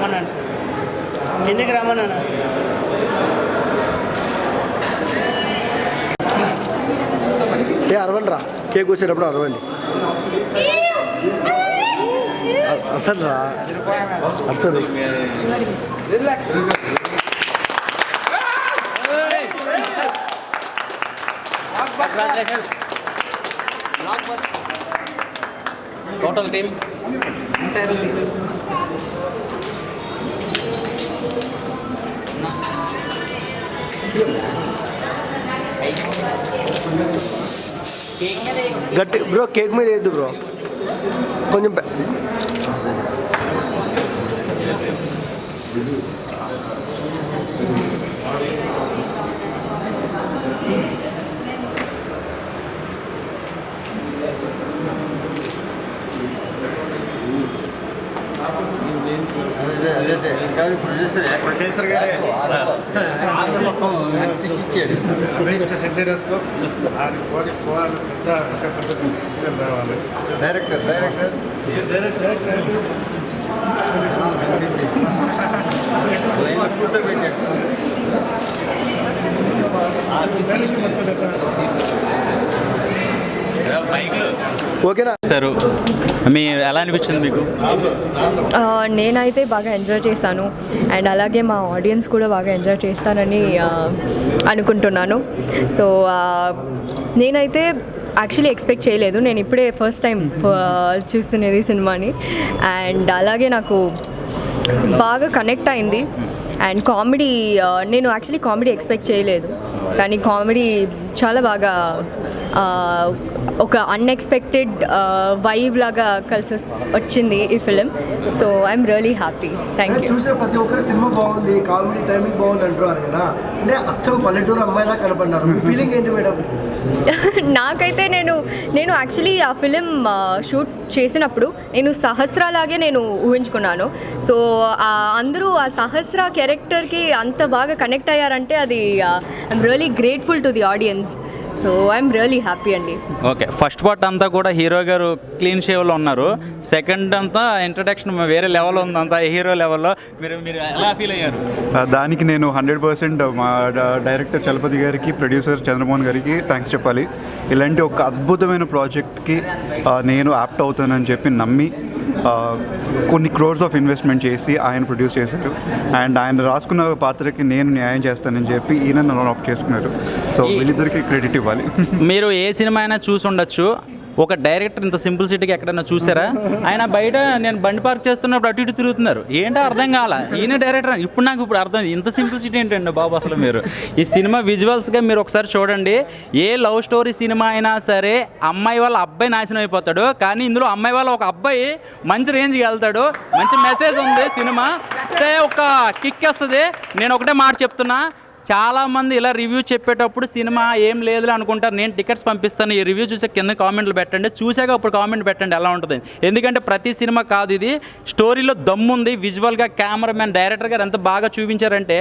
రమ్మన్నాను, కిందికి రమ్మన్నాను. అరవండి రా, కేక్ వచ్చేటప్పుడు అరవండి. అసలు రా అసలు టోటల్ టీమ్ గట్టి బ్రో, కేక్ మీద వేయద్దు బ్రో, కొంచెం ప్రొడ్యూసర్ గారే సెంటర్స్తో రావాలి. డైరెక్టర్ ఓకేనా సార్, మీ ఎలా అనిపించింది మీకు? నేనైతే బాగా ఎంజాయ్ చేశాను అండ్ అలాగే మా ఆడియన్స్ కూడా బాగా ఎంజాయ్ చేస్తారని అనుకుంటున్నాను. సో నేనైతే యాక్చువల్లీ ఎక్స్పెక్ట్ చేయలేదు, నేను ఇప్పుడే ఫస్ట్ టైం చూస్తున్నది సినిమాని అండ్ అలాగే నాకు బాగా కనెక్ట్ అయింది. అండ్ కామెడీ, నేను యాక్చువల్లీ కామెడీ ఎక్స్పెక్ట్ చేయలేదు కానీ కామెడీ చాలా బాగా ఒక అన్ఎక్స్పెక్టెడ్ వైబ్ లాగా కలిసి వచ్చింది ఈ film. So I'm really happy. Thank you. చూసిన ప్రతి ఒక్కరు సినిమా బాగుంది, కామెడీ టైమింగ్ బాగుంది అంటున్నారు కదా, అంటే అచ్చం పల్లెటూరు అమ్మాయిలా కనపడినారు. మీ ఫీలింగ్ ఏంటి మేడం? నాకైతే నేను యాక్చువల్లీ ఆ ఫిలిం షూట్ చేసినప్పుడు నేను సహస్రాలాగే నేను ఊహించుకున్నాను. సో అందరూ ఆ సహస్ర క్యారెక్టర్కి అంత బాగా కనెక్ట్ అయ్యారంటే అది I'm really grateful to the audience. So I'm really happy అండి. ఓకే, ఫస్ట్ పార్ట్ అంతా కూడా హీరో గారు క్లీన్ షేవ్లో ఉన్నారు, సెకండ్ అంతా ఇంట్రడక్షన్ వేరే లెవెల్ ఉంది, అంతా హీరో లెవెల్లో. మీరు ఎలా ఫీల్ అయ్యారు? దానికి నేను 100% మా డైరెక్టర్ చలపతి గారికి, ప్రొడ్యూసర్ చంద్రమోహన్ గారికి థ్యాంక్స్ చెప్పాలి. ఇలాంటి ఒక అద్భుతమైన ప్రాజెక్ట్కి నేను యాప్ట్ అవుతానని చెప్పి నమ్మి కొన్ని క్రోర్స్ ఆఫ్ ఇన్వెస్ట్మెంట్ చేసి ఆయన ప్రొడ్యూస్ చేశారు అండ్ ఆయన రాసుకున్న పాత్రకి నేను న్యాయం చేస్తానని చెప్పి ఈయన నన్ను ఆప్ట్ చేసుకున్నారు. సో వీళ్ళిద్దరికి క్రెడిట్ ఇవ్వాలి. మీరు ఏ సినిమా అయినా చూసి ఉండొచ్చు, ఒక డైరెక్టర్ ఇంత సింప్లిసిటీకి ఎక్కడైనా చూసారా? ఆయన బయట నేను బండి పార్క్ చేస్తున్నప్పుడు అటు ఇటు తిరుగుతున్నారు, ఏంటో అర్థం కావాలా, ఈయన డైరెక్టర్. ఇప్పుడు అర్థం, ఇంత సింప్లిసిటీ ఏంటండి బాబు అసలు. మీరు ఈ సినిమా విజువల్స్గా మీరు ఒకసారి చూడండి. ఏ లవ్ స్టోరీ సినిమా అయినా సరే అమ్మాయి వాళ్ళ అబ్బాయి నాశనం అయిపోతాడు, కానీ ఇందులో అమ్మాయి వాళ్ళ ఒక అబ్బాయి మంచి రేంజ్కి వెళ్తాడు. మంచి మెసేజ్ ఉంది సినిమా, ఒక కిక్ వస్తుంది. నేను ఒకటే మాట చెప్తున్నా, చాలామంది ఇలా రివ్యూ చెప్పేటప్పుడు సినిమా ఏం లేదులే అనుకుంటారు. నేను టికెట్స్ పంపిస్తాను, ఈ రివ్యూ చూసే కింద కామెంట్లు పెట్టండి, చూసాక ఇప్పుడు కామెంట్ పెట్టండి ఎలా ఉంటుంది. ఎందుకంటే ప్రతి సినిమా కాదు ఇది, స్టోరీలో దమ్ముంది. విజువల్గా కెమెరామెన్, డైరెక్టర్ గారు ఎంత బాగా చూపించారంటే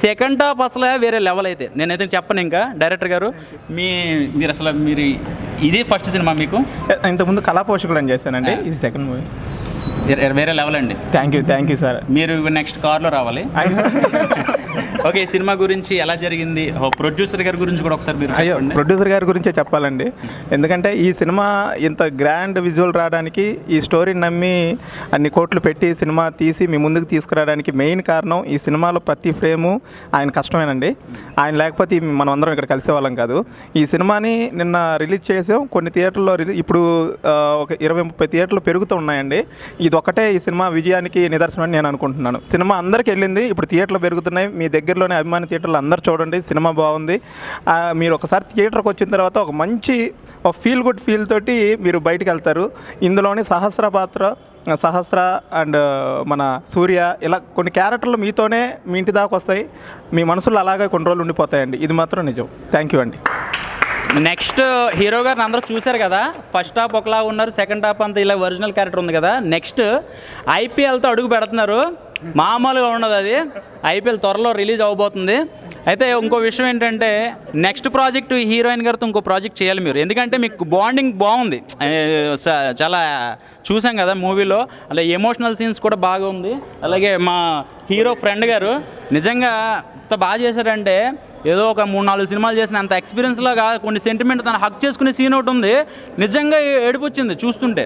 సెకండ్ హాఫ్ అసలు వేరే లెవెల్. అయితే నేనైతే చెప్పను ఇంకా. డైరెక్టర్ గారు మీరు ఇదే ఫస్ట్ సినిమా మీకు? ఇంతకుముందు కళా పోషకులు అని చేశానండి, ఇది సెకండ్ మూవీ. వేరే లెవెల్ అండి. Thank you sir. మీరు నెక్స్ట్ కార్లో రావాలి. ఓకే, సినిమా గురించి ఎలా జరిగింది, ప్రొడ్యూసర్ గారి గురించి కూడా ఒకసారి మీరు చెప్పండి. ప్రొడ్యూసర్ గారి గురించే చెప్పాలండి, ఎందుకంటే ఈ సినిమా ఇంత గ్రాండ్ విజువల్ రావడానికి, ఈ స్టోరీని నమ్మి అన్ని కోట్లు పెట్టి సినిమా తీసి మీ ముందుకు తీసుకురావడానికి మెయిన్ కారణం ఈ సినిమాలో ప్రతి ఫ్రేము ఆయన కష్టమేనండి. ఆయన లేకపోతే మనం అందరం ఇక్కడ కలిసేవాళ్ళం కాదు. ఈ సినిమాని నిన్న రిలీజ్ చేసాం, కొన్ని థియేటర్లో ఇప్పుడు ఒక 20-30 థియేటర్లు పెరుగుతూ ఉన్నాయండి. ఇది ఒకటే ఈ సినిమా విజయానికి నిదర్శనం అని నేను అనుకుంటున్నాను. సినిమా అందరికి వెళ్ళింది, ఇప్పుడు థియేటర్లు పెరుగుతున్నాయి. మీ దగ్గరలోనే అభిమాని థియేటర్లు అందరూ చూడండి, సినిమా బాగుంది. మీరు ఒకసారి థియేటర్కి వచ్చిన తర్వాత ఒక మంచి ఫీల్ గుడ్ ఫీల్ తోటి మీరు బయటికి వెళ్తారు. ఇందులోని సహస్ర అండ్ మన సూర్య, ఇలా కొన్ని క్యారెక్టర్లు మీతోనే మీ ఇంటి దాకా వస్తాయి, మీ మనసులో అలాగే కొన్ని రోజులు ఉండిపోతాయండి. ఇది మాత్రం నిజం. థ్యాంక్ యూ అండి. నెక్స్ట్ హీరో గారిని అందరూ చూశారు కదా, ఫస్ట్ హాఫ్ ఒకలా ఉన్నారు, సెకండ్ హాఫ్ అంతా ఇలా ఒరిజినల్ క్యారెక్టర్ ఉంది కదా. నెక్స్ట్ ఐపీఎల్తో అడుగు పెడుతున్నారు. మామూలుగా ఉండదు అది. ఐపీఎల్ త్వరలో రిలీజ్ అవబోతుంది. అయితే ఇంకో విషయం ఏంటంటే నెక్స్ట్ ప్రాజెక్ట్ హీరోయిన్ గారితో ఇంకో ప్రాజెక్ట్ చేయాలి మీరు, ఎందుకంటే మీకు బాండింగ్ బాగుంది. చాలా చూసాం కదా మూవీలో, అలా ఎమోషనల్ సీన్స్ కూడా బాగా ఉంది. అలాగే మా హీరో ఫ్రెండ్ గారు నిజంగా ఎంత బాగా చేశారంటే, ఏదో ఒక 3-4 సినిమాలు చేసిన అంత ఎక్స్పీరియన్స్లో కాదు, కొన్ని సెంటిమెంట్ తను హక్ చేసుకునే సీన్ ఒకటి ఉంది, నిజంగా ఏడుపు వచ్చింది చూస్తుంటే.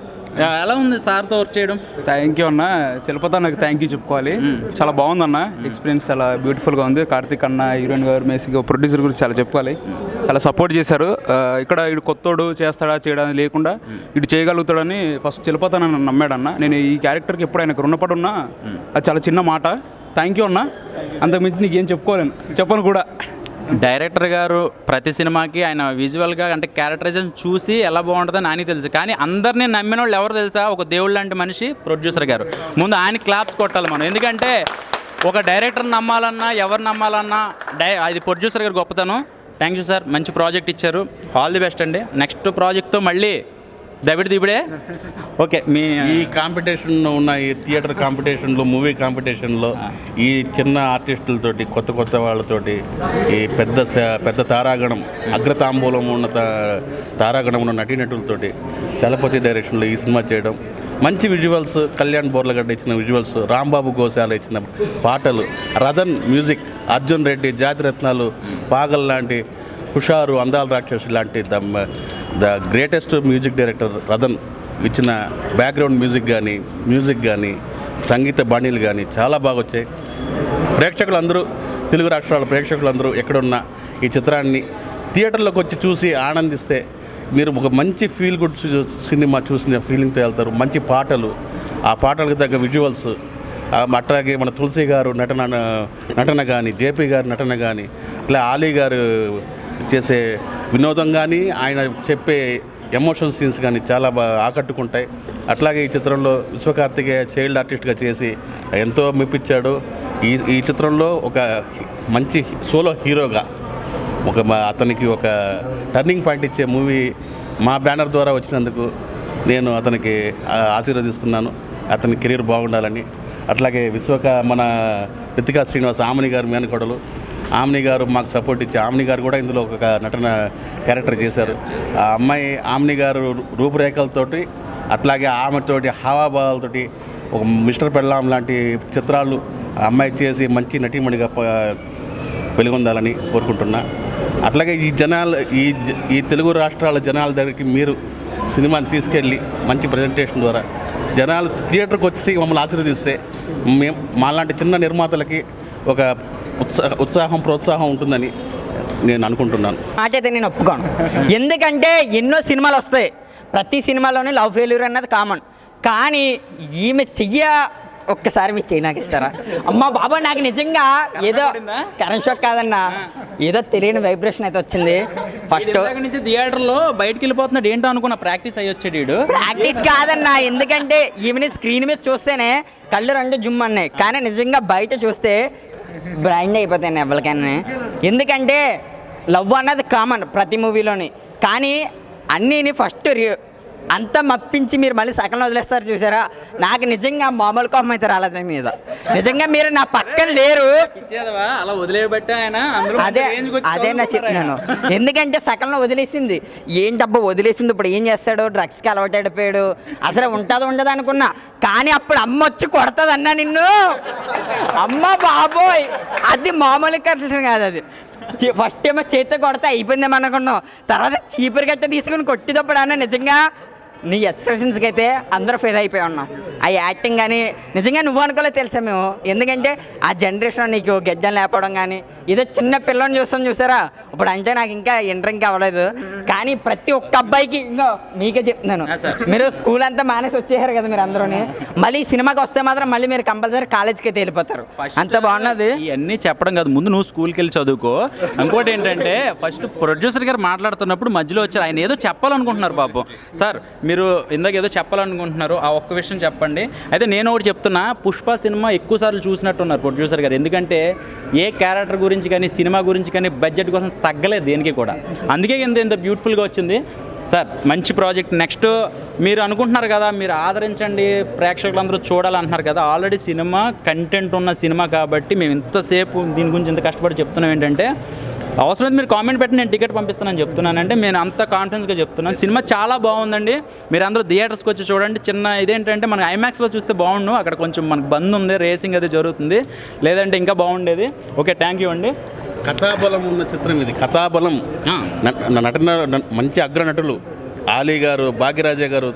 ఎలా ఉంది సార్తో వర్క్ చేయడం? థ్యాంక్ యూ అన్న, చలపతి అన్నకు థ్యాంక్ యూ చెప్పుకోవాలి. చాలా బాగుందన్న, ఎక్స్పీరియన్స్ చాలా బ్యూటిఫుల్గా ఉంది. కార్తిక్ అన్న, హీరోయిన్ గారు, మేసిగా ప్రొడ్యూసర్ గురించి చాలా చెప్పుకోవాలి. చాలా సపోర్ట్ చేశారు. ఇక్కడ ఇటు కొత్తోడు చేస్తాడా చేయడం లేకుండా ఇటు చేయగలుగుతాడని ఫస్ట్ చలపతి అన్న నమ్మాడన్న. నేను ఈ క్యారెక్టర్కి ఎప్పుడు ఆయనకు రుణపడి ఉన్నా, అది చాలా చిన్న మాట. థ్యాంక్ యూ అన్న, అంతకుమించి నీకేం చెప్పుకోలేను, చెప్పను కూడా. డైరెక్టర్ గారు ప్రతి సినిమాకి ఆయన విజువల్గా అంటే క్యారెక్టరైజేషన్ చూసి ఎలా బాగుంటుందని ఆయనకి తెలుసు. కానీ అందరినీ నమ్మిన వాళ్ళు ఎవరు తెలుసా? ఒక దేవుడు లాంటి మనిషి ప్రొడ్యూసర్ గారు. ముందు ఆయన క్లాప్స్ కొట్టాలి మనం, ఎందుకంటే ఒక డైరెక్టర్ నమ్మాలన్నా ఎవరు నమ్మాలన్నా అది ప్రొడ్యూసర్ గారు గొప్పతనం. థ్యాంక్ యూ సార్, మంచి ప్రాజెక్ట్ ఇచ్చారు. ఆల్ ది బెస్ట్ అండి. నెక్స్ట్ ప్రాజెక్ట్తో మళ్ళీ దిబిడే. ఓకే, మీ ఈ కాంపిటీషన్ ఉన్న ఈ థియేటర్ కాంపిటీషన్లో, మూవీ కాంపిటీషన్లో ఈ చిన్న ఆర్టిస్టులతోటి, కొత్త వాళ్ళతోటి, ఈ పెద్ద తారాగణం, అగ్రతాంబూలం ఉన్న తారాగణం ఉన్న నటీనటులతోటి చలపతి డైరెక్షన్లో ఈ సినిమా చేయడం, మంచి విజువల్స్, కళ్యాణ్ బోర్లగడ్డ ఇచ్చిన విజువల్స్, రాంబాబు గోశాల ఇచ్చిన పాటలు, రథన్ మ్యూజిక్, అర్జున్ రెడ్డి, జాతిరత్నాలు, పాగల్ లాంటి, హుషారు, అందాల రాక్షసు లాంటి the greatest music director Rathan ఇచ్చిన బ్యాక్గ్రౌండ్ మ్యూజిక్ కానీ సంగీత బాణీలు కానీ చాలా బాగా వచ్చాయి. ప్రేక్షకులందరూ, తెలుగు రాష్ట్రాల ప్రేక్షకులందరూ ఎక్కడున్నా ఈ చిత్రాన్ని థియేటర్లోకి వచ్చి చూసి ఆనందిస్తే మీరు ఒక మంచి ఫీల్ గుడ్ సినిమా చూసిన ఫీలింగ్తో వెళ్తారు. మంచి పాటలు, ఆ పాటలకు తగ్గ విజువల్స్, అట్లాగే మన తులసి గారు నటన కానీ, జేపీ గారి నటన కానీ, ఇట్లా ఆలీ గారు చేసే వినోదం కానీ, ఆయన చెప్పే ఎమోషన్ సీన్స్ కానీ చాలా బాగా ఆకట్టుకుంటాయి. అట్లాగే ఈ చిత్రంలో విశ్వకార్తికేయ చైల్డ్ ఆర్టిస్ట్గా చేసి ఎంతో మెప్పించాడు. ఈ చిత్రంలో ఒక మంచి సోలో హీరోగా అతనికి ఒక టర్నింగ్ పాయింట్ ఇచ్చే మూవీ మా బ్యానర్ ద్వారా వచ్చినందుకు నేను అతనికి ఆశీర్వదిస్తున్నాను. అతని కెరీర్ బాగుండాలని. అట్లాగే మన రితికా శ్రీనివాస్, ఆమని గారు మేనకోడలు, ఆమ్ని గారు మాకు సపోర్ట్ ఇచ్చి, ఆమ్ని గారు కూడా ఇందులో ఒక నటన క్యారెక్టర్ చేశారు. ఆ అమ్మాయి ఆమ్ని గారు రూపురేఖలతోటి, అట్లాగే ఆమెతోటి హావాభావాలతోటి ఒక మిస్టర్ పెళ్ళాం లాంటి చిత్రాలు అమ్మాయి చేసి మంచి నటీమణిగా వెలుగొందాలని కోరుకుంటున్నా. అట్లాగే ఈ తెలుగు రాష్ట్రాల జనాల దగ్గరికి మీరు సినిమాని తీసుకెళ్ళి మంచి ప్రజెంటేషన్ ద్వారా జనాలు థియేటర్కి వచ్చి మమ్మల్ని ఆశీర్వదిస్తే మాలాంటి చిన్న నిర్మాతలకి ఒక ఉత్సాహం, ప్రోత్సాహం ఉంటుందని నేను అనుకుంటున్నాను. మాట అయితే నేను ఒప్పుకోను. ఎందుకంటే ఎన్నో సినిమాలు వస్తాయి, ప్రతి సినిమాలోనే లవ్ ఫెయిల్యూర్ అన్నది కామన్. కానీ ఈమె ఒక్కసారి మీరు చెయ్యి నాకు ఇస్తారా? అమ్మా బాబా, నాకు నిజంగా ఏదో కరెంట్ షాక్ కాదన్నా, ఏదో తెలియని వైబ్రేషన్ అయితే వచ్చింది. ఫస్ట్ నుంచి థియేటర్లో బయటకు వెళ్ళిపోతున్నాడు ఏంటో అనుకున్నా, ప్రాక్టీస్ అయ్యి వచ్చాడు. ప్రాక్టీస్ కాదన్నా, ఎందుకంటే ఈమెని స్క్రీన్ మీద చూస్తేనే కళ్ళు రెండు జుమ్ అన్నాయి, కానీ నిజంగా బయట చూస్తే బ్లైండ్ అయిపోతాయి ఎవరికైనా. ఎందుకంటే లవ్ అన్నది కామన్ ప్రతి మూవీలోని, కానీ అన్నీని ఫస్ట్ అంత మప్పించి మీరు మళ్ళీ సగంలో వదిలేస్తారు చూసారా. నాకు నిజంగా మామూలు కోపం అయితే రాలేదు మీ మీద. నిజంగా మీరు నా పక్కన లేరు, అలా వదిలేబట్టే అదే నా చెప్తున్నాను. ఎందుకంటే సగంలో వదిలేసింది, ఏంటబ్బా వదిలేసింది, ఇప్పుడు ఏం చేస్తాడు, డ్రగ్స్కి అలవాటు అయిపోయాడు, అసలు ఉండదు అనుకున్నా. కానీ అప్పుడు అమ్మ వచ్చి కొడుతుంది అన్నా నిన్ను. అమ్మ బాబోయ్, అది మామూలు కట్టడం కాదు, అది ఫస్ట్ ఏమో చేతితో కొడితే అయిపోయిందేమో అనుకున్నాం, తర్వాత చీపురు గట్ట తీసుకుని కొట్టేటప్పుడు అన్న నిజంగా నీ ఎక్స్ప్రెషన్స్కి అయితే అందరూ ఫెయిల్ అయిపోయి ఉన్నాం. ఆ యాక్టింగ్ కానీ నిజంగా నువ్వు అనుకోలే తెలుసా మేము. ఎందుకంటే ఆ జనరేషన్ నీకు గెడ్డం లేపడం కానీ, ఏదో చిన్న పిల్లని చూసారా, ఇప్పుడు అంటే నాకు ఇంకా ఎంట్రింగ్ అవ్వలేదు. కానీ ప్రతి ఒక్క అబ్బాయికి ఇంకో మీకే చెప్తున్నాను, మీరు స్కూల్ అంతా మానేసి వచ్చేసారు కదా మీరు అందరూని, మళ్ళీ సినిమాకి వస్తే మాత్రం మళ్ళీ మీరు కంపల్సరీ కాలేజ్కి అయితే వెళ్ళిపోతారు. అంత బాగున్నది. ఇవన్నీ చెప్పడం కాదు, ముందు నువ్వు స్కూల్కి వెళ్ళి చదువుకో. ఇంకోటి ఏంటంటే ఫస్ట్ ప్రొడ్యూసర్ గారు మాట్లాడుతున్నప్పుడు మధ్యలో వచ్చారు, ఆయన ఏదో చెప్పాలనుకుంటున్నారు పాపం. సార్ మీరు ఇందాక ఏదో చెప్పాలనుకుంటున్నారు, ఆ ఒక్క విషయం చెప్పండి. అయితే నేను ఒకటి చెప్తున్నా, పుష్ప సినిమా ఎక్కువసార్లు చూసినట్టున్నారు ప్రొడ్యూసర్ గారు. ఎందుకంటే ఏ క్యారెక్టర్ గురించి కానీ, సినిమా గురించి కానీ బడ్జెట్ కోసం తగ్గలేదు దేనికి కూడా, అందుకే ఇంత బ్యూటిఫుల్గా వచ్చింది. సార్ మంచి ప్రాజెక్ట్. నెక్స్ట్ మీరు అనుకుంటున్నారు కదా, మీరు ఆదరించండి, ప్రేక్షకులందరూ చూడాలంటున్నారు కదా. ఆల్రెడీ సినిమా కంటెంట్ ఉన్న సినిమా కాబట్టి మేము ఇంతసేపు దీని గురించి ఇంత కష్టపడి చెప్తున్నాం. ఏంటంటే అవసరమైతే మీరు కామెంట్ పెట్టి నేను టికెట్ పంపిస్తానని చెప్తున్నానంటే నేను అంత కాన్ఫిడెన్స్గా చెప్తున్నాను. సినిమా చాలా బాగుందండి. మీరు అందరూ థియేటర్స్కి వచ్చి చూడండి. చిన్న ఇదేంటంటే మనకు ఐమాక్స్లో చూస్తే బాగుండు, అక్కడ కొంచెం మనకు బంద్ ఉంది, రేసింగ్ అది జరుగుతుంది, లేదంటే ఇంకా బాగుండేది. ఓకే, థ్యాంక్ యూ అండి. కథాబలం ఉన్న చిత్రం ఇది. కథాబలం, నటన మంచి అగ్రనటులు ఆలీ గారు, భాగ్యరాజ గారు,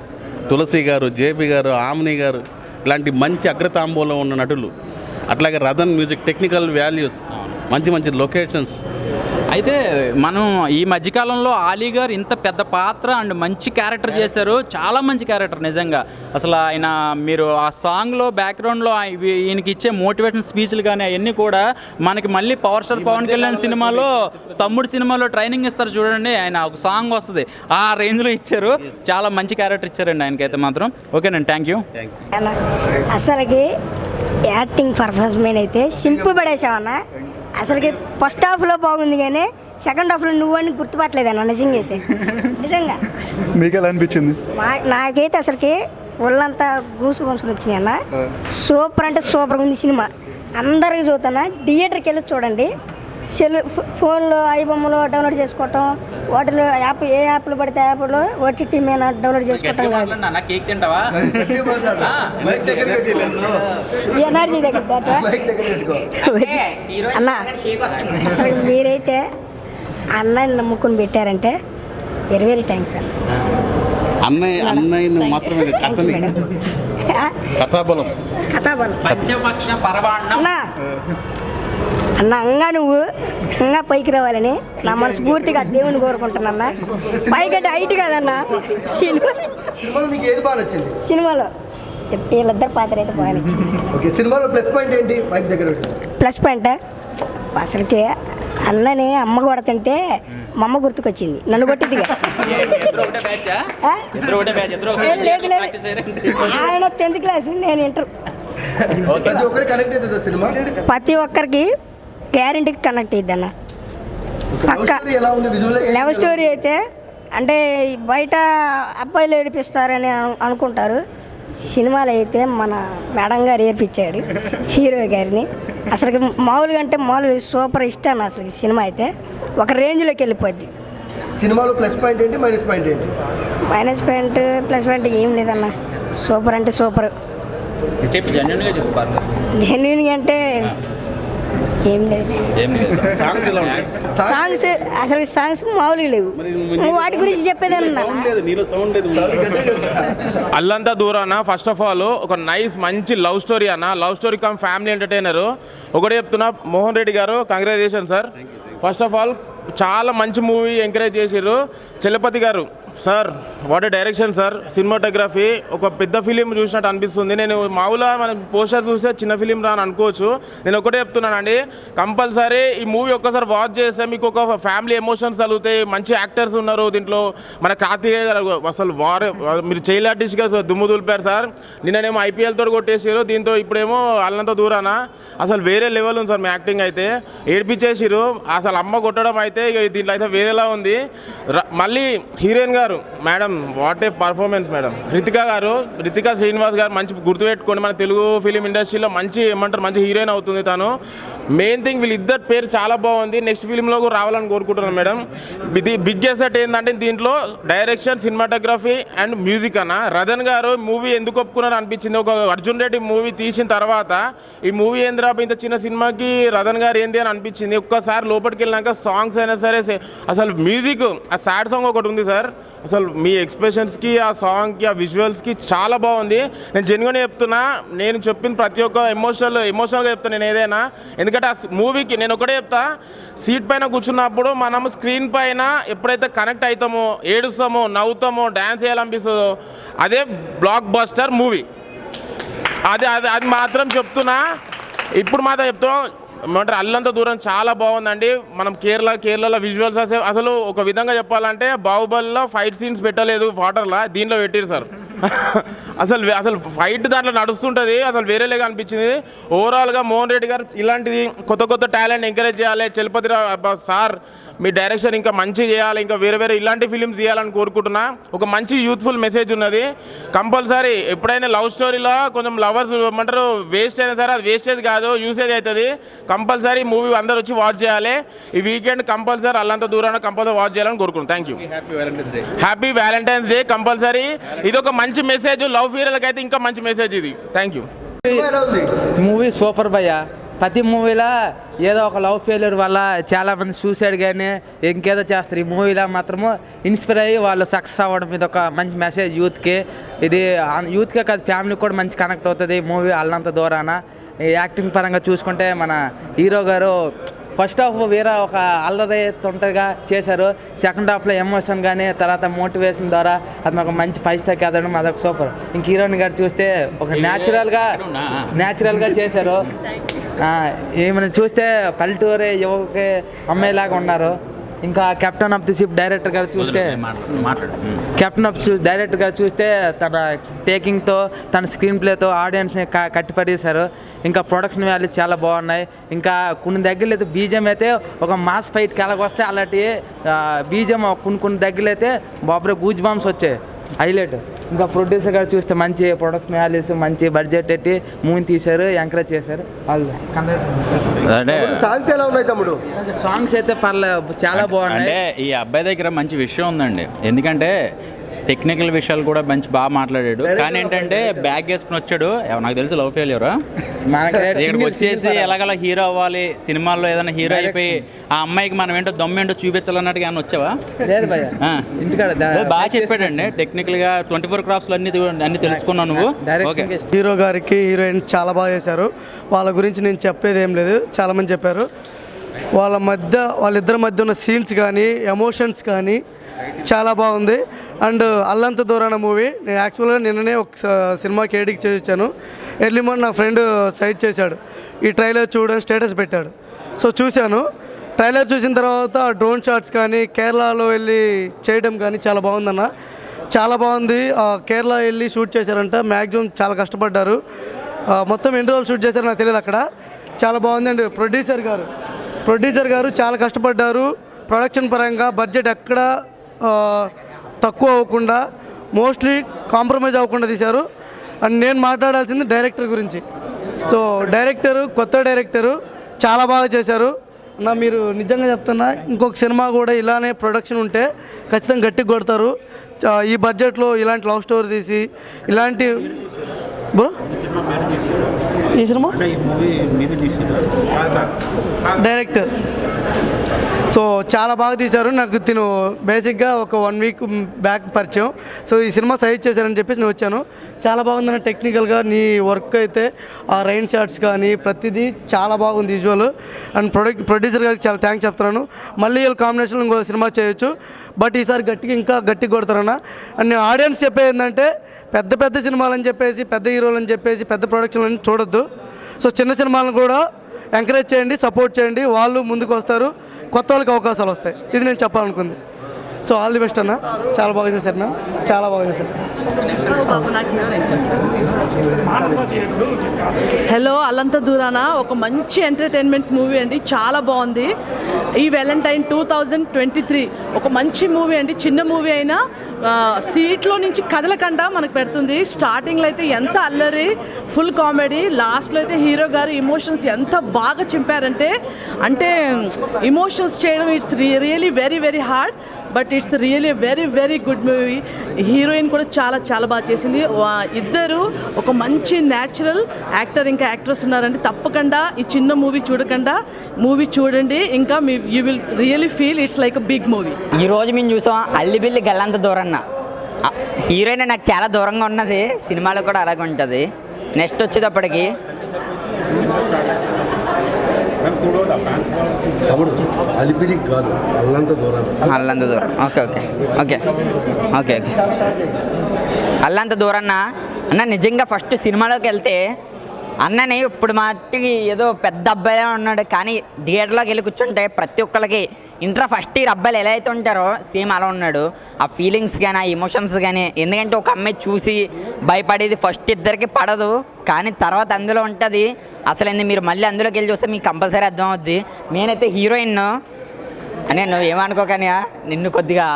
తులసి గారు, జేపీ గారు, ఆమ్ని గారు ఇలాంటి మంచి అగ్రతాంబూలం ఉన్న నటులు. అట్లాగే రథన్ మ్యూజిక్, టెక్నికల్ వాల్యూస్, మంచి మంచి లొకేషన్స్. అయితే మనం ఈ మధ్యకాలంలో ఆలీ గారు ఇంత పెద్ద పాత్ర అండ్ మంచి క్యారెక్టర్ చేశారు. చాలా మంచి క్యారెక్టర్ నిజంగా. అసలు ఆయన మీరు ఆ సాంగ్లో బ్యాక్గ్రౌండ్లో ఈయనకి ఇచ్చే మోటివేషన్ స్పీచ్లు కానీ అవన్నీ కూడా మనకి మళ్ళీ పవర్ స్టార్ పవన్ కళ్యాణ్ సినిమాలో, తమ్ముడు సినిమాలో ట్రైనింగ్ ఇస్తారు చూడండి, ఆయన ఒక సాంగ్ వస్తుంది ఆ రేంజ్లో ఇచ్చారు. చాలా మంచి క్యారెక్టర్ ఇచ్చారండి ఆయనకైతే మాత్రం. ఓకేనండి, థ్యాంక్ యూ. అసలుకి యాక్టింగ్ పర్ఫార్మెన్స్ అయితే సింపుల్ పడేసామన్నా. అసలుకి ఫస్ట్ హాఫ్లో బాగుంది కానీ సెకండ్ హాఫ్లో నువ్వని గుర్తుపట్టలేదన్న. నిజంగా అయితే నిజంగా మీకు ఎలా అనిపించింది? నాకైతే అసలుకి ఒళ్ళంతా గూసు గూసులు వచ్చినాయి అన్న. సూపర్ అంటే సూపర్గా ఉంది సినిమా. అందరికీ చూస్తున్నా, థియేటర్కి వెళ్ళి చూడండి. ఫోన్లో ఐబొమ్మలో డౌన్లోడ్ చేసుకోవటం, వాటిలో ఏ యాప్లు పడితే యాప్లో ఓటీటీ మీద డౌన్లోడ్ చేసుకోవటం కాదు. ఎనర్జీ దగ్గర అన్న. అసలు మీరైతే అన్నని నమ్ముకుని పెట్టారంటే వెరీ వెరీ థ్యాంక్స్ అన్న. అన్నయ్య మాత్రమే కథాబలం. పంచపక్ష పరవాణం అన్న అంగా నువ్వు ఇంకా పైకి రావాలని నా మనస్ఫూర్తిగా దేవుని కోరుకుంటున్నా. పైకంటే హైట్ కాదన్న. సినిమాలో వీళ్ళిద్దరు పాత్ర అయితే బాగా నచ్చింది. సినిమాలో ప్లస్ పాయింట్ ఏంటి? మైక్ దగ్గర ప్లస్ పాయింట్ అసలుకి అన్నని అమ్మ కొడుతుంటే మా అమ్మ గుర్తుకొచ్చింది, నన్ను కొట్టిందిగా. లేదు లేదు, ఆయన 10th క్లాస్, నేను ఇంటర్. ప్రతి ఒక్కరికి గ్యారెంటీకి కనెక్ట్ అయ్యిద్ది అన్న. పక్క లవ్ స్టోరీ అయితే అంటే బయట అబ్బాయిలు ఏడిపిస్తారని అనుకుంటారు. సినిమాలో అయితే మన మేడం గారు ఏర్పించాడు హీరో గారిని. అసలు మామూలుగా అంటే మామూలు సూపర్ ఇష్టం. అసలు సినిమా అయితే ఒక రేంజ్లోకి వెళ్ళిపోద్ది. సినిమాలో ప్లస్ పాయింట్ ఏంటి, మైనస్ పాయింట్ ఏంటి? మైనస్ పాయింట్ ప్లస్ పాయింట్ ఏం లేదన్న. సూపర్ అంటే సూపర్. జెన్యున్గా అంటే ఏం లేదు. సాంగ్స్ అసలు సాంగ్స్ మామూలుగా లేవు. వాటి గురించి చెప్పేదన్నా. అల్లంతా దూరాన ఫస్ట్ ఆఫ్ ఆల్ ఒక నైస్ మంచి లవ్ స్టోరీ అన్న. Love story come family entertainer. ఒకటే చెప్తున్నా, మోహన్ రెడ్డి గారు congratulation sir. First of all చాలా మంచి మూవీ ఎంకరేజ్ చేసారు. చలపతి గారు sir, what a direction sir. Cinematography ఒక పెద్ద ఫిలిం చూసినట్టు అనిపిస్తుంది. నేను మామూలుగా మనం పోస్టర్ చూస్తే చిన్న ఫిలిం రా అని అనుకోవచ్చు. నేను ఒకటే చెప్తున్నానండి, కంపల్సరీ ఈ మూవీ ఒక్కసారి వాచ్ చేస్తే మీకు ఒక ఫ్యామిలీ ఎమోషన్స్ కలుగుతాయి. మంచి యాక్టర్స్ ఉన్నారు దీంట్లో. మన కార్తికేయ గారు అసలు మీరు చైల్డ్ ఆర్టిస్ట్గా దుమ్ము దులిపారు సార్. నిన్ననేమో ఐపీఎల్ తోటి కొట్టేసారు, దీంతో ఇప్పుడేమో అల్లంత దూరాన. అసలు వేరే లెవెల్ ఉంది సార్ మీ యాక్టింగ్ అయితే. ఏడిపించేసారు అసలు. అమ్మ కొట్టడం అయితే దీంట్లో అయితే వేరేలా ఉంది. మళ్ళీ హీరోయిన్ గారు madam, what a performance madam. Ritika Srinivas గారు మంచి గుర్తుపెట్టుకోండి, మన తెలుగు ఫిలిం ఇండస్ట్రీలో మంచి మంచి హీరోయిన్ అవుతుంది తను. మెయిన్ థింగ్ వీళ్ళిద్దరు పేరు చాలా బాగుంది. నెక్స్ట్ ఫిలింలో కూడా రావాలని కోరుకుంటున్నాను మేడం. ఇది బిగ్ అసెట్ ఏంటంటే దీంట్లో డైరెక్షన్, సినిమాటోగ్రఫీ అండ్ మ్యూజిక్ అన్న. రథన్ గారు మూవీ ఎందుకు ఒప్పుకున్నారని అనిపించింది. ఒక అర్జున్ రెడ్డి మూవీ తీసిన తర్వాత ఈ మూవీ ఏంద్రా ఇంత చిన్న సినిమాకి రథన్ గారు ఏంది అని అనిపించింది. ఒక్కసారి లోపలికి వెళ్ళినాక సాంగ్స్ అయినా సరే, అసలు మ్యూజిక్, ఆ సాడ్ సాంగ్ ఒకటి ఉంది సార్. అసలు మీ ఎక్స్ప్రెషన్స్కి, ఆ సాంగ్కి, ఆ విజువల్స్కి చాలా బాగుంది. నేను జెన్యున్గా చెప్తున్నా, నేను చెప్పిన ప్రతి ఒక్క ఎమోషనల్గా చెప్తాను నేను ఏదైనా. ఎందుకంటే ఆ మూవీకి నేను ఒకటే చెప్తా, సీట్ పైన కూర్చున్నప్పుడు మనము స్క్రీన్ పైన ఎప్పుడైతే కనెక్ట్ అవుతామో, ఏడుస్తామో, నవ్వుతామో, డ్యాన్స్ చేయాలనిపిస్తుందో అదే బ్లాక్ బస్టర్ మూవీ. అది మాత్రం చెప్తున్నా. ఇప్పుడు మాత్రం చెప్తున్నాం ఏమంటారు, అల్లంత దూరం చాలా బాగుందండి. మనం కేరళలో విజువల్స్ అసలు ఒక విధంగా చెప్పాలంటే బాహుబలిలో ఫైట్ సీన్స్ పెట్టలేదు వాటర్లో, దీంట్లో పెట్టారు సార్. అసలు ఫైట్ దాంట్లో నడుస్తుంటుంది, అసలు వేరేలాగా అనిపించింది. ఓవరాల్గా మోహన్ రెడ్డి గారు ఇలాంటిది కొత్త టాలెంట్ ఎంకరేజ్ చేయాలి. చలపతి సార్ మీ డైరెక్షన్ ఇంకా మంచి చేయాలి, ఇంకా వేరే వేరే ఇలాంటి ఫిలిమ్స్ చేయాలని కోరుకుంటున్నా. ఒక మంచి యూత్ఫుల్ మెసేజ్ ఉన్నది. కంపల్సరీ ఎప్పుడైనా లవ్ స్టోరీలో కొంచెం లవర్స్ ఏమంటారు వేస్ట్ అయినా సరే అది వేస్టేజ్ కాదు, యూసేజ్ అవుతుంది. కంపల్సరీ మూవీ అందరూ వచ్చి వాచ్ చేయాలి. ఈ వీకెండ్ కంపల్సరీ అల్లంత దూరాన కంపల్సరీ వాచ్ చేయాలని కోరుకుంటున్నాను. Thank you. Happy Valentine's day. Compulsory ఇది ఒక మంచి మెసేజ్. లవ్ ఫీరర్లకు అయితే ఇంకా మంచి మెసేజ్ ఇది. Thank you. మూవీ సూపర్ భయ్య. ప్రతి మూవీలో ఏదో ఒక లవ్ ఫెయిల్యూర్ వల్ల చాలామంది సూసైడ్ కానీ ఇంకేదో చేస్తారు. ఈ మూవీలో మాత్రము ఇన్స్పైర్ అయ్యి వాళ్ళు సక్సెస్ అవ్వడం ఇది ఒక మంచి మెసేజ్ యూత్కి. ఇది యూత్కే కాదు ఫ్యామిలీకి కూడా మంచి కనెక్ట్ అవుతుంది ఈ మూవీ అల్లంత దూరాన. ఈ యాక్టింగ్ పరంగా చూసుకుంటే మన హీరో గారు ఫస్ట్ హాఫ్ వేరే ఒక అల్లరి తొంటరిగా చేశారు, సెకండ్ హాఫ్లో ఎమోషన్ కానీ తర్వాత మోటివేషన్ ద్వారా అది మాకు మంచి 5 స్టార్ కదడం అదొక సూపర్. ఇంక హీరోయిన్ గారు చూస్తే ఒక న్యాచురల్గా చేశారు. ఏమైనా చూస్తే పల్లెటూరే యువకి అమ్మాయిలాగా ఉన్నారు. ఇంకా captain of the ship director గారు చూస్తే తన టేకింగ్తో తన స్క్రీన్ ప్లేతో ఆడియన్స్ని కట్టిపడేశారు. ఇంకా ప్రొడక్షన్ వాల్యూ చాలా బాగున్నాయి. ఇంకా కొన్ని దగ్గరలో అయితే బీజం అయితే ఒక మాస్ ఫైట్కి ఎలాగొస్తే అలాంటి బీజం కొన్ని దగ్గరలో అయితే బాబురే గూజ్ బాంబ్స్ వచ్చాయి హైలైట్. ఇంకా ప్రొడ్యూసర్ గారు చూస్తే మంచి ప్రొడక్షన్ వాల్యూస్ మంచి బడ్జెట్ పెట్టి మూవీని తీశారు, ఎంకరేజ్ చేశారు. సాంగ్స్ ఎలా ఉన్నాయి తమ్ముడు? సాంగ్స్ అయితే పర్లేదు చాలా బాగున్నాయి. అంటే ఈ అబ్బాయి దగ్గర మంచి విషయం ఉందండి. ఎందుకంటే టెక్నికల్ విషయాలు కూడా బాగా మాట్లాడాడు. కానీ ఏంటంటే బ్యాగ్ వేసుకుని వచ్చాడు. నాకు తెలిసి లవ్ ఫెయిల్యూర్ ఇక్కడికి వచ్చేసి ఎలాగలా హీరో అవ్వాలి, సినిమాల్లో ఏదైనా హీరో అయిపోయి ఆ అమ్మాయికి మనం ఏంటో దమ్మేంటో చూపించాలన్నట్టుగా ఏమన్నా వచ్చావా? లేదు భయ్య, ఇంటికాడ బాగా చెప్పాడండి. టెక్నికల్ గా 24 క్రాఫ్ట్స్ అన్ని తెలుసుకున్నావు నువ్వు. హీరో గారికి హీరోయిన్ చాలా బాగా చేశారు. వాళ్ళ గురించి నేను చెప్పేది ఏం లేదు, చాలామంది చెప్పారు. వాళ్ళిద్దరి మధ్య ఉన్న సీన్స్ కానీ ఎమోషన్స్ కానీ చాలా బాగుంది. అండ్ అల్లంత దూరాన మూవీ నేను యాక్చువల్గా నిన్ననే ఒక సినిమాకి ఏడికి చేసి వచ్చాను. ఎర్లీ మార్నింగ్ నా ఫ్రెండ్ సైట్ చేశాడు, ఈ ట్రైలర్ చూడని స్టేటస్ పెట్టాడు. సో చూశాను. ట్రైలర్ చూసిన తర్వాత డ్రోన్ షాట్స్ కానీ కేరళలో వెళ్ళి చేయడం కానీ చాలా బాగుందన్న, చాలా బాగుంది. కేరళ వెళ్ళి షూట్ చేశారంట, మ్యాక్సిమం చాలా కష్టపడ్డారు. మొత్తం ఎన్ని రోజులు షూట్ చేశారో నాకు తెలియదు. అక్కడ చాలా బాగుంది. అండ్ ప్రొడ్యూసర్ గారు చాలా కష్టపడ్డారు. ప్రొడక్షన్ పరంగా బడ్జెట్ ఎక్కడ తక్కువ అవ్వకుండా మోస్ట్లీ కాంప్రమైజ్ అవ్వకుండా తీశారు. అండ్ నేను మాట్లాడాల్సింది డైరెక్టర్ గురించి. సో కొత్త డైరెక్టరు చాలా బాగా చేశారు అన్న. మీరు నిజంగా చెప్తున్నా, ఇంకొక సినిమా కూడా ఇలానే ప్రొడక్షన్ ఉంటే ఖచ్చితంగా గట్టిగా కొడతారు. ఈ బడ్జెట్లో ఇలాంటి లవ్ స్టోరీ తీసి ఇలాంటి ఈ సినిమా డైరెక్టర్ సో చాలా బాగా తీశారు. నాకు తిను బేసిక్గా ఒక 1 వీక్ బ్యాక్ పరిచయం. సో ఈ సినిమా సజెస్ట్ చేశారని చెప్పేసి నేను వచ్చాను. చాలా బాగుందన్న. టెక్నికల్గా నీ వర్క్ అయితే ఆ రైన్ షాట్స్ కానీ ప్రతిదీ చాలా బాగుంది విజువల్. అండ్ ప్రొడ్యూసర్ గారికి చాలా థ్యాంక్స్ చెప్తున్నాను. మళ్ళీ వీళ్ళ కాంబినేషన్లో ఇంకో సినిమా చేయొచ్చు, బట్ ఈసారి ఇంకా గట్టిగా కొడతారన్న. అండ్ నేను ఆడియన్స్ చెప్పేది ఏంటంటే పెద్ద సినిమాలని చెప్పేసి పెద్ద హీరోలని చెప్పేసి పెద్ద ప్రొడక్షన్లని చూడొద్దు. సో చిన్న సినిమాలను కూడా ఎంకరేజ్ చేయండి, సపోర్ట్ చేయండి. వాళ్ళు ముందుకు వస్తారు, కొత్త వాళ్ళకి అవకాశాలు వస్తాయి. ఇది నేను చెప్పాలనుకుంది. సో ఆల్ ది బెస్ట్ అన్న. చాలా బాగా చేశారు అన్న, చాలా బాగా చేశారు. హలో, అల్లంత దూరాన ఒక మంచి ఎంటర్టైన్మెంట్ మూవీ అండి, చాలా బాగుంది. ఈ వ్యాలంటైన్ 2023 ఒక మంచి మూవీ అండి. చిన్న మూవీ అయినా సీట్లో నుంచి కదలకుండా మనకు పెడుతుంది. స్టార్టింగ్లో అయితే ఎంత అల్లరి, ఫుల్ కామెడీ, లాస్ట్లో అయితే హీరో గారు ఎమోషన్స్ ఎంత బాగా చింపారంటే ఎమోషన్స్ చేయడం it's really very very hard, but it's really very very good movie. Heroine కూడా చాలా బాగా చేసింది. ఇద్దరు ఒక మంచి న్యాచురల్ యాక్టర్ ఇంకా యాక్ట్రెస్ ఉన్నారండి. తప్పకుండా ఈ చిన్న మూవీ చూడండి. ఇంకా you will really feel it's like a big movie. ఈరోజు మేము చూసాం అల్లిబిల్లి గల్లంత దూరన్న. హీరోయిన్ నాకు చాలా దూరంగా ఉన్నది, సినిమాలో కూడా అలాగే ఉంటుంది. నెక్స్ట్ వచ్చేటప్పటికి అల్లంత దూరం ఓకే అల్లంత దూరన్న అన్న. నిజంగా ఫస్ట్ సినిమాలోకి వెళ్తే అన్నని ఇప్పుడు మట్టికి ఏదో పెద్ద అబ్బాయిలా ఉన్నాడు, కానీ థియేటర్లోకి వెళ్ళి కూర్చుంటే ప్రతి ఒక్కరికి ఇంటర్ ఫస్ట్ ఇయర్ అబ్బాయిలు ఎలా అయితే ఉంటారో సేమ్ అలా ఉన్నాడు. ఆ ఫీలింగ్స్ కానీ ఆ ఎమోషన్స్ కానీ, ఎందుకంటే ఒక అమ్మాయి చూసి భయపడేది ఫస్ట్ ఇద్దరికి పడదు, కానీ తర్వాత అందులో ఉంటుంది. అసలు మీరు మళ్ళీ అందులోకి వెళ్ళి చూస్తే మీకు కంపల్సరీ అర్థం అవుద్ది. నేనైతే హీరోయిన్ అని నువ్వు ఏమనుకోకని నిన్ను కొద్దిగా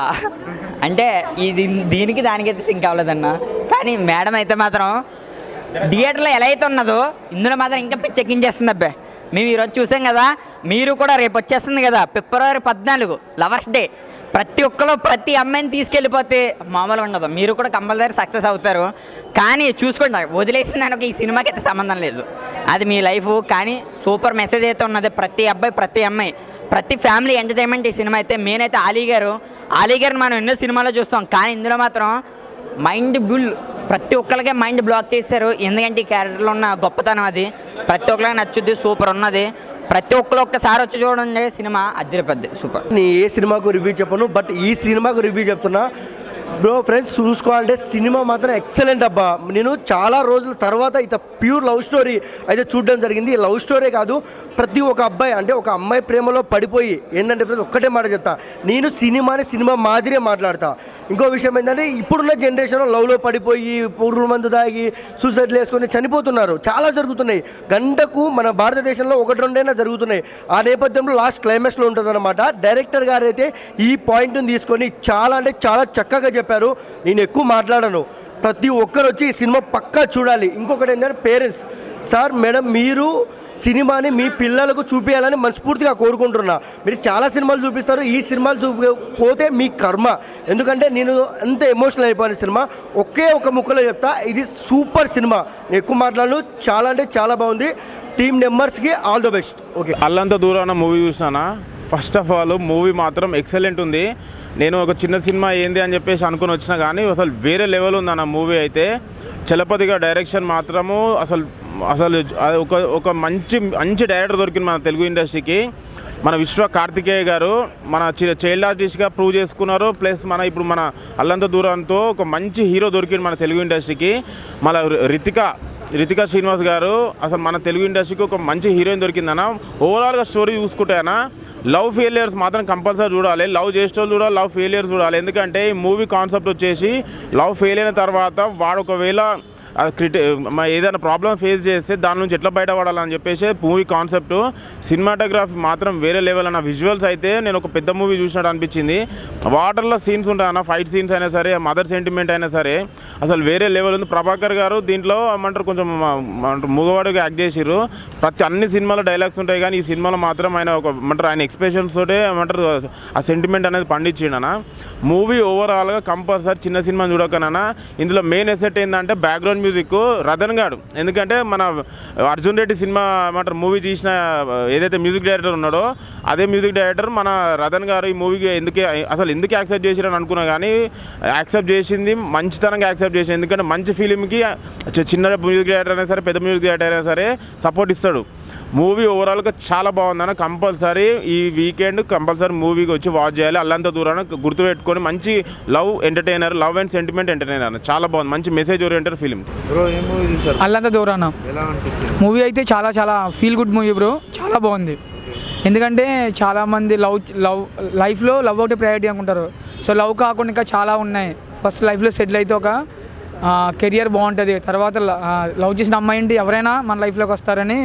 అంటే ఇది దీనికి దానికైతే సింక్ అవ్వలేదన్న. కానీ మేడం అయితే మాత్రం థియేటర్లో ఎలా అయితే ఉన్నదో ఇందులో మాత్రం ఇంకా పిచ్చెక్కించేస్తుంది అబ్బాయి. మేము ఈరోజు చూసాం కదా, మీరు కూడా రేపు వచ్చేస్తుంది కదా ఫిబ్రవరి 14 లవర్స్ డే. ప్రతి ఒక్కరు ప్రతి అమ్మాయిని తీసుకెళ్ళిపోతే మామూలుగా ఉండదు. మీరు కూడా కంపల్సరీ సక్సెస్ అవుతారు. కానీ చూసుకోండి, వదిలేసిన దానికి ఈ సినిమాకి అయితే సంబంధం లేదు, అది మీ లైఫ్. కానీ సూపర్ మెసేజ్ అయితే ఉన్నది. ప్రతి అబ్బాయి ప్రతి అమ్మాయి ప్రతి ఫ్యామిలీ ఎంటర్టైన్మెంట్ ఈ సినిమా అయితే. మెయిన్ అయితే ఆలీ గారిని మనం ఎన్నో సినిమాలో చూస్తాం, కానీ ఇందులో మాత్రం మైండ్ బుల్ ప్రతి ఒక్కరికే మైండ్ బ్లాక్ చేశారు. ఎందుకంటే ఈ క్యారెక్టర్లో ఉన్న గొప్పతనం అది ప్రతి ఒక్కరికి నచ్చుద్ది. సూపర్ ఉన్నది. ప్రతి ఒక్కరు ఒక్కసారి వచ్చి చూడండి సినిమా, అదిరిపోద్ది. సూపర్. నేను ఏ సినిమాకు రివ్యూ చెప్పను, బట్ ఈ సినిమాకు రివ్యూ చెప్తున్నా. బ్రో ఫ్రెండ్స్, చూసుకోవాలంటే సినిమా మాత్రం ఎక్సలెంట్ అబ్బా. నేను చాలా రోజుల తర్వాత ఇంత ప్యూర్ లవ్ స్టోరీ అయితే చూడడం జరిగింది. లవ్ స్టోరీ కాదు, ప్రతి ఒక్క అబ్బాయి అంటే ఒక అమ్మాయి ప్రేమలో పడిపోయి ఏంటంటే ఫ్రెండ్స్ ఒక్కటే మాట చెప్తా, నేను సినిమా మాదిరే మాట్లాడతా. ఇంకో విషయం ఏంటంటే ఇప్పుడున్న జనరేషన్లో లవ్లో పడిపోయి పురుగుల మందు దాగి సూసైడ్లు వేసుకొని చనిపోతున్నారు, చాలా జరుగుతున్నాయి. గంటకు మన భారతదేశంలో 1-2 జరుగుతున్నాయి. ఆ నేపథ్యంలో లాస్ట్ క్లైమాక్స్లో ఉంటుంది అనమాట. డైరెక్టర్ గారు అయితే ఈ పాయింట్ని తీసుకొని చాలా అంటే చాలా చక్కగా చెప్పారు. నేను ఎక్కువ మాట్లాడను, ప్రతి ఒక్కరు వచ్చి ఈ సినిమా పక్కా చూడాలి. ఇంకొకటి ఏంటంటే పేరెంట్స్, సార్ మేడం మీరు సినిమాని మీ పిల్లలకు చూపించాలని మనస్ఫూర్తిగా కోరుకుంటున్నా. మీరు చాలా సినిమాలు చూపిస్తారు, ఈ సినిమాలు చూపకపోతే మీ కర్మ. ఎందుకంటే నేను ఎంత ఎమోషనల్ అయిపోయిన సినిమా ఒకే ఒక ముక్కలో చెప్తా, ఇది సూపర్ సినిమా. నేను ఎక్కువ మాట్లాడను, చాలా అంటే చాలా బాగుంది. టీమ్ మెంబర్స్కి ఆల్ ద బెస్ట్. ఓకే. అల్లంత దూరాన మూవీ చూసినా. ఫస్ట్ ఆఫ్ ఆల్ మూవీ మాత్రం ఎక్సలెంట్ ఉంది. నేను ఒక చిన్న సినిమా ఏంది అని చెప్పేసి అనుకుని వచ్చినా కానీ అసలు వేరే లెవెల్ ఉంది అన్న మూవీ అయితే. చలపతిగా డైరెక్షన్ మాత్రము అసలు ఒక మంచి డైరెక్టర్ దొరికింది మన తెలుగు ఇండస్ట్రీకి. మన విశ్వ కార్తికేయ గారు మన చైల్డ్ ఆర్టిస్ట్గా ప్రూవ్ చేసుకున్నారు. ప్లస్ ఇప్పుడు మన అల్లంత దూరంతో ఒక మంచి హీరో దొరికింది మన తెలుగు ఇండస్ట్రీకి. మన రితికా శ్రీనివాస్ గారు అసలు మన తెలుగు ఇండస్ట్రీకి ఒక మంచి హీరోయిన్ దొరికిందన్న. ఓవరాల్గా స్టోరీ చూసుకుంటేనా లవ్ ఫెయిలియర్స్ మాత్రం కంపల్సరీ చూడాలి. లవ్ చేసేటోళ్ళు చూడాలి, లవ్ ఫెయిలియర్స్ చూడాలి. ఎందుకంటే ఈ మూవీ కాన్సెప్ట్ వచ్చేసి లవ్ ఫెయిల్ అయిన తర్వాత వాడు ఒకవేళ ఏదైనా ప్రాబ్లం ఫేస్ చేస్తే దాని నుంచి ఎట్లా బయటపడాలని చెప్పేసి మూవీ కాన్సెప్ట్. సినిమాటోగ్రఫీ మాత్రం వేరే లెవెల్ అన్న. విజువల్స్ అయితే నేను ఒక పెద్ద మూవీ చూసినట్టు అనిపించింది. వాటర్లో సీన్స్ ఉంటాయన్న, ఫైట్ సీన్స్ అయినా సరే, మదర్ సెంటిమెంట్ అయినా సరే అసలు వేరే లెవెల్ ఉంది. ప్రభాకర్ గారు దీంట్లో కొంచెం మగవాడిగా యాక్ట్ చేసిర్రు. అన్ని సినిమాలో డైలాగ్స్ ఉంటాయి, కానీ ఈ సినిమాలో మాత్రం ఆయన ఎక్స్ప్రెషన్స్ తోటే ఆ సెంటిమెంట్ అనేది పండించిండన్న. మూవీ ఓవరాల్గా కంపల్సరీ చిన్న సినిమా చూడకనన్నా. ఇందులో మెయిన్ ఎసెట్ ఏంటంటే బ్యాక్గ్రౌండ్ మ్యూజిక్ రతన్ గారు. ఎందుకంటే మన అర్జున్ రెడ్డి సినిమా మూవీ తీసిన ఏదైతే మ్యూజిక్ డైరెక్టర్ ఉన్నాడో అదే మ్యూజిక్ డైరెక్టర్ మన రతన్ గారు ఈ మూవీకి ఎందుకు యాక్సెప్ట్ చేసిరని అనుకున్నా, కానీ యాక్సెప్ట్ చేసింది మంచితనంగా యాక్సెప్ట్ చేసింది. ఎందుకంటే మంచి ఫిలింకి చిన్న మ్యూజిక్ డైరెక్టర్ అయినా సరే, పెద్ద మ్యూజిక్ డైరెక్టర్ అయినా సరే సపోర్ట్ ఇస్తాడు. మూవీ ఓవరాల్గా చాలా బాగుందన్న. కంపల్సరీ ఈ వీకెండ్ కంపల్సరీ మూవీకి వచ్చి వాచ్ చేయాలి. అల్లంత దూరాన గుర్తుపెట్టుకొని మంచి లవ్ అండ్ సెంటిమెంట్ ఎంటర్టైనర్. చాలా బాగుంది, మంచి మెసేజ్ ఓరియంటెడ్ ఫిలిం. అల్లంత దూరాన మూవీ అయితే చాలా ఫీల్ గుడ్ మూవీ బ్రో, చాలా బాగుంది. ఎందుకంటే చాలామంది లైఫ్లో లవ్ ఒకటి ప్రయారిటీ అనుకుంటారు. సో లవ్ కాకుండా ఇంకా చాలా ఉన్నాయి. ఫస్ట్ లైఫ్లో సెటిల్ అయితే ఒక కెరియర్ బాగుంటుంది, తర్వాత లవ్ చేసిన అమ్మాయి ఏంటి ఎవరైనా మన లైఫ్లోకి వస్తారని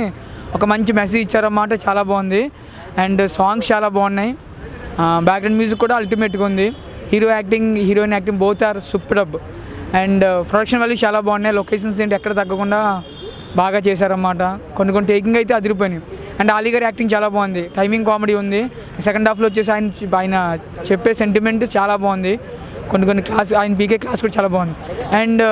ఒక మంచి మెసేజ్ ఇచ్చారన్నమాట. చాలా బాగుంది. అండ్ సాంగ్స్ చాలా బాగున్నాయి. బ్యాక్గ్రౌండ్ మ్యూజిక్ కూడా అల్టిమేట్గా ఉంది. Heroine acting both are superb. And production value చాలా బాగున్నాయి. లొకేషన్స్ ఏంటి ఎక్కడ తగ్గకుండా బాగా చేశారన్నమాట. కొన్ని టేకింగ్ అయితే అదిరిపోయినాయి. అండ్ ఆలీ గారి యాక్టింగ్ చాలా బాగుంది. టైమింగ్ కామెడీ ఉంది. సెకండ్ హాఫ్లో వచ్చేసి ఆయన చెప్పే సెంటిమెంట్ చాలా బాగుంది. కొన్ని ఆయన పీకే క్లాస్ కూడా చాలా బాగుంది. అండ్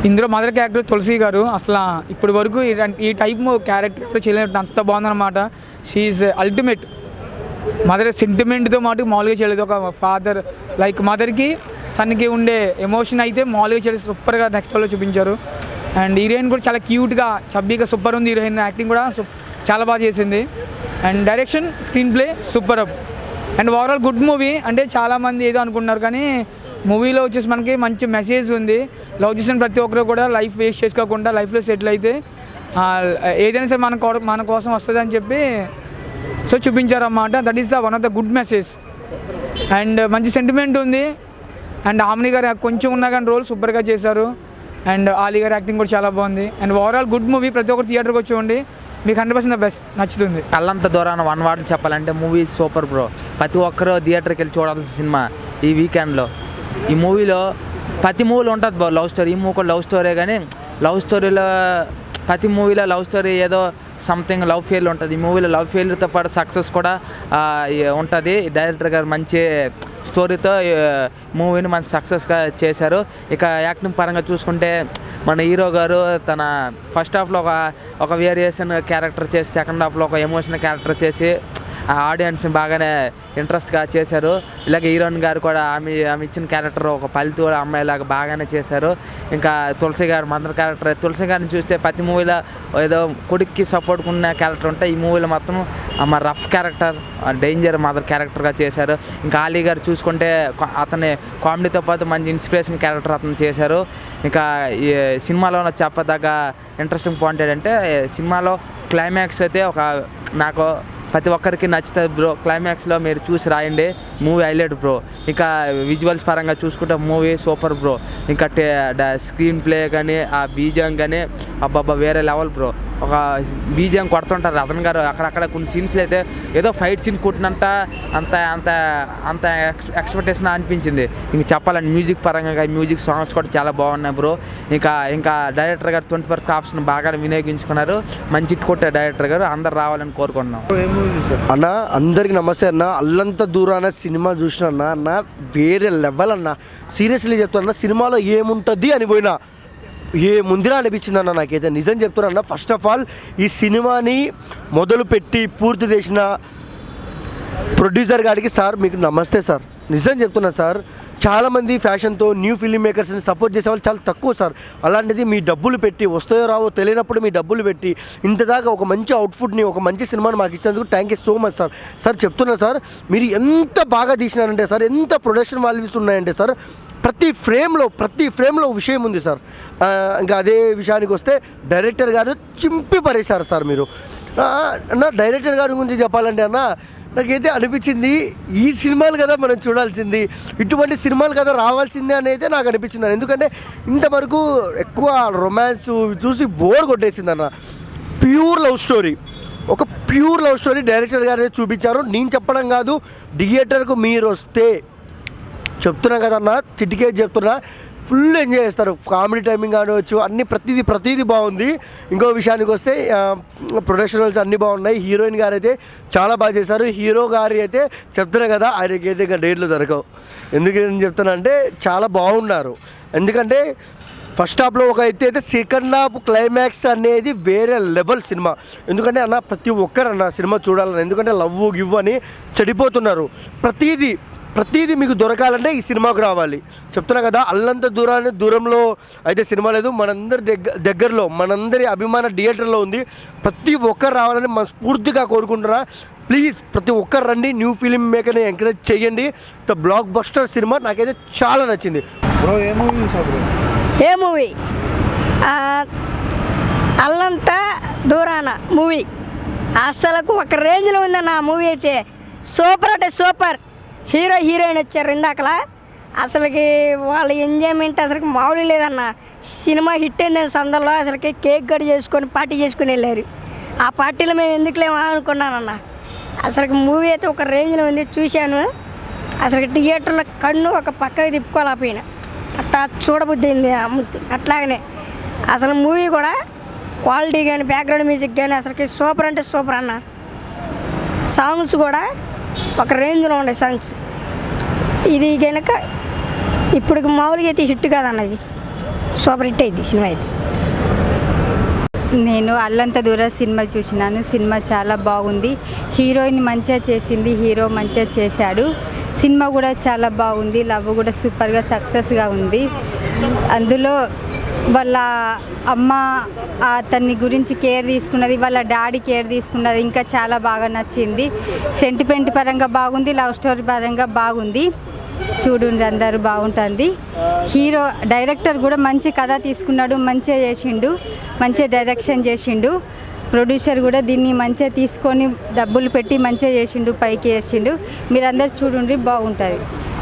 ఇందులో మదర్ క్యారెక్టర్ తులసి గారు అసలు ఇప్పటి వరకు ఈ టైప్ క్యారెక్టర్ చేయలేదు, అంత బాగుందన్నమాట. She ultimate. మదర్ సెంటిమెంట్తో మామూలుగా చేయలేదు. ఒక ఫాదర్ లైక్ మదర్కి సన్కి ఉండే ఎమోషన్ అయితే మామూలుగా చేయలేదు, సూపర్గా నెక్స్ట్ లెవెల్లో చూపించారు. అండ్ హీరోయిన్ కూడా చాలా క్యూట్గా చబ్బీగా సూపర్ ఉంది. హీరోయిన్ యాక్టింగ్ కూడా చాలా బాగా చేసింది. And direction, screen play super up. And overall good movie. అంటే చాలామంది ఏదో అనుకుంటున్నారు, కానీ మూవీలో వచ్చేసి మనకి మంచి మెసేజ్ ఉంది. లవ్ చేసిన ప్రతి ఒక్కరు కూడా లైఫ్ వేస్ట్ చేసుకోకుండా లైఫ్లో సెటిల్ అయితే ఏదైనా సరే మన కోసం వస్తుంది అని చెప్పి చూపించారన్నమాట. That is the one of the good message. And మంచి సెంటిమెంట్ ఉంది. అండ్ హామిని గారు కొంచెం ఉన్నా కానీ రోల్ సూపర్గా చేశారు. అండ్ ఆలీ గారి యాక్టింగ్ కూడా చాలా బాగుంది. And overall good movie. ప్రతి ఒక్కరు థియేటర్కి వచ్చి మీకు 100% బెస్ట్ నచ్చుతుంది. అల్లంత దూరాన 1 వర్డ్ చెప్పాలంటే మూవీ సూపర్ బ్రో. ప్రతి ఒక్కరూ థియేటర్కి వెళ్ళి చూడాల్సిన సినిమా ఈ వీకెండ్లో. ఈ మూవీలో ప్రతి మూవీలో ఉంటుంది బ్రో లవ్ స్టోరీ. ఈ మూవీ కూడా లవ్ స్టోరీ, కానీ లవ్ స్టోరీలో ప్రతి మూవీలో లవ్ స్టోరీ ఏదో సంథింగ్ లవ్ ఫెయిల్ ఉంటుంది. ఈ మూవీలో లవ్ ఫెయిల్తో పాటు సక్సెస్ కూడా ఉంటుంది. డైరెక్టర్ గారు మంచి స్టోరీతో మూవీని మంచి సక్సెస్గా చేశారు. ఇక యాక్టింగ్ పరంగా చూసుకుంటే మన హీరో గారు తన ఫస్ట్ హాఫ్లో ఒక వేరియేషన్ క్యారెక్టర్ చేసి, సెకండ్ హాఫ్లో ఒక ఎమోషనల్ క్యారెక్టర్ చేసి ఆడియన్స్ని బాగానే ఇంట్రెస్ట్గా చేశారు. ఇలాగే హీరోయిన్ గారు కూడా ఆమె ఇచ్చిన క్యారెక్టర్ ఒక పల్లెటూరు అమ్మాయిలాగా బాగానే చేశారు. ఇంకా తులసి గారు మదర్ క్యారెక్టర్, తులసి గారిని చూస్తే ప్రతి మూవీలో ఏదో కొడుక్కి సపోర్ట్గా ఉన్న క్యారెక్టర్ ఉంటాయి. ఈ మూవీలో మొత్తం మా రఫ్ క్యారెక్టర్, డేంజర్ మదర్ క్యారెక్టర్గా చేశారు. ఇంకా ఆలీ గారు చూసుకుంటే అతని కామెడీతో పాటు మంచి ఇన్స్పిరేషన్ క్యారెక్టర్ అతను చేశారు. ఇంకా ఈ సినిమాలో చెప్పదగ్గ ఇంట్రెస్టింగ్ పాయింట్ ఏంటంటే సినిమాలో క్లైమాక్స్ అయితే నాకు ప్రతి ఒక్కరికి నచ్చుతుంది బ్రో. క్లైమాక్స్లో మీరు చూసి రాయండి, మూవీ హైలైట్ బ్రో. ఇంకా విజువల్స్ పరంగా చూసుకుంటే మూవీ సూపర్ బ్రో. ఇంకా స్క్రీన్ ప్లే కానీ ఆ బీజిఎం కానీ అబ్బాబ్బా వేరే లెవెల్ బ్రో. ఒక బీజిఎం కొడుతుంటారు రతన్ గారు అక్కడక్కడ కొన్ని సీన్స్లో అయితే ఏదో ఫైట్ సీన్ కొట్టినంత అంత అంత అంత ఎక్స్పెక్టేషన్ అనిపించింది. ఇంక చెప్పాలంటే మ్యూజిక్ పరంగా మ్యూజిక్ సాంగ్స్ కూడా చాలా బాగున్నాయి బ్రో. ఇంకా డైరెక్టర్ గారు 24 క్రాఫ్ట్స్ని బాగా వినియోగించుకున్నారు. మంచి హిట్ కొట్టే డైరెక్టర్ గారు, అందరు రావాలని కోరుకుంటున్నాం. అన్న అందరికి నమస్తే అన్న. అల్లంత దూరాన సినిమా చూసిన అన్న వేరే లెవెల్ అన్న. సీరియస్లీ చెప్తున్నా, సినిమాలో ఏముంటుంది అని పోయినా ఏముందిరా అనిపించింది అన్న నాకైతే. నిజం చెప్తున్నా అన్న. ఫస్ట్ ఆఫ్ ఆల్ ఈ సినిమాని మొదలుపెట్టి పూర్తి చేసిన ప్రొడ్యూసర్ గారికి సార్ మీకు నమస్తే సార్. నిజం చెప్తున్నా సార్, చాలామంది ఫ్యాషన్తో న్యూ ఫిల్మ్ మేకర్స్ని సపోర్ట్ చేసే వాళ్ళు చాలా తక్కువ సార్. అలాంటిది మీ డబ్బులు పెట్టి వస్తాయో రావో తెలియనప్పుడు మీ డబ్బులు పెట్టి ఇంతదాకా ఒక మంచి అవుట్పుట్ని ఒక మంచి సినిమాని మాకు ఇచ్చినందుకు thank you so much sir. Sir చెప్తున్నా సార్, మీరు ఎంత బాగా తీసినారంటే సార్, ఎంత ప్రొడక్షన్ వాల్యూస్ ఉన్నాయంటే సార్, ప్రతి ఫ్రేమ్లో విషయం ఉంది సార్. ఇంకా అదే విషయానికి వస్తే డైరెక్టర్ గారు చింపి పరేశారు సార్ మీరు. అన్న డైరెక్టర్ గారి గురించి చెప్పాలంటే అన్న నాకైతే అనిపించింది ఈ సినిమాలు కదా మనం చూడాల్సింది, ఇటువంటి సినిమాలు కదా రావాల్సిందే అని అయితే నాకు అనిపించింది. ఎందుకంటే ఇంతవరకు ఎక్కువ రొమాన్స్ చూసి బోర్ కొట్టేసింది అన్న. ప్యూర్ లవ్ స్టోరీ డైరెక్టర్ గారే చూపించారు. నేను చెప్పడం కాదు, థియేటర్కు మీరు వస్తే చెప్తున్నా కదన్నా, చిటికేసి చెప్తున్నా, ఫుల్ ఎంజాయ్ చేస్తారు. కామెడీ టైమింగ్ కానివచ్చు, అన్ని ప్రతిదీ బాగుంది. ఇంకో విషయానికి వస్తే ప్రొడక్షనల్స్ అన్నీ బాగున్నాయి. హీరోయిన్ గారు అయితే చాలా బాగా చేశారు. హీరో గారు అయితే చెప్తున్నా కదా, ఆయనకైతే ఇంకా డేట్లు దొరకవు. ఎందుకని చెప్తున్నా అంటే చాలా బాగున్నారు. ఎందుకంటే ఫస్ట్ హాఫ్లో ఒక ఎత్తు అయితే సెకండ్ హాఫ్ క్లైమాక్స్ అనేది వేరే లెవెల్ సినిమా. ఎందుకంటే అన్న ప్రతి ఒక్కరు అన్న సినిమా చూడాలని, ఎందుకంటే లవ్ గివ్ అని చెడిపోతున్నారు. ప్రతిదీ మీకు దొరకాలంటే ఈ సినిమాకు రావాలి. చెప్తున్నా కదా, అల్లంత దూరంలో అయితే సినిమా లేదు, మనందరి దగ్గరలో మనందరి అభిమాన థియేటర్లో ఉంది. ప్రతి ఒక్కరు రావాలని మనస్ఫూర్తిగా కోరుకుంటున్నా. ప్లీజ్ ప్రతి ఒక్కరు రండి, న్యూ ఫిలిం మేకర్ని ఎంకరేజ్ చేయండి. ద బ్లాక్ బస్టర్ సినిమా నాకైతే చాలా నచ్చింది బ్రో. ఏ మూవీ? అల్లంత దూరాన మూవీ అసలకు ఒక రేంజ్లో ఉందన్న. ఆ మూవీ అయితే సూపర్ అంటే సూపర్. హీరోయిన్ వచ్చారు ఇందాకలా, అసలుకి వాళ్ళ ఎంజాయ్మెంట్ అసలుకి మామూలు లేదన్న. సినిమా హిట్ అయిన సందర్భంలో అసలుకి కేక్ కట్ చేసుకొని పార్టీ చేసుకుని వెళ్ళారు. ఆ పార్టీలో మేము ఎందుకులేమో అనుకున్నానన్న. అసలుకి మూవీ అయితే ఒక రేంజ్లో ఉంది. చూశాను అసలు థియేటర్లో కన్ను ఒక పక్కకి తిప్పుకోలేకపోయినా, అట్లా చూడబుద్ధి అయింది. అట్లాగనే అసలు మూవీ కూడా క్వాలిటీ కానీ బ్యాక్గ్రౌండ్ మ్యూజిక్ కానీ అసలుకి సూపర్ అంటే సూపర్ అన్న. సాంగ్స్ కూడా ఒక రేంజ్లో ఉండే సాంగ్స్. ఇది కనుక ఇప్పుడు మామూలుగా అయితే హిట్ కాదన్న, ఇది సూపర్ హిట్ అయింది సినిమా అయితే. నేను అల్లంత దూరం సినిమా చూసినాను. సినిమా చాలా బాగుంది. హీరోయిన్ మంచిగా చేసింది, హీరో మంచిగా చేశాడు. సినిమా కూడా చాలా బాగుంది. లవ్ కూడా సూపర్గా సక్సెస్గా ఉంది. అందులో వాళ్ళ అమ్మ అతన్ని గురించి కేర్ తీసుకున్నది, వాళ్ళ డాడీ కేర్ తీసుకున్నది ఇంకా చాలా బాగా నచ్చింది. సెంటిమెంట్ పరంగా బాగుంది, లవ్ స్టోరీ పరంగా బాగుంది. చూడండి అందరూ బాగుంటుంది. డైరెక్టర్ కూడా మంచి కథ తీసుకున్నాడు, మంచిగా చేసిండు, మంచిగా డైరెక్షన్ చేసిండు. ప్రొడ్యూసర్ కూడా దీన్ని మంచిగా తీసుకొని డబ్బులు పెట్టి మంచిగా చేసిండు, పైకి వచ్చిండు. మీరందరూ చూడండి బాగుంటుంది.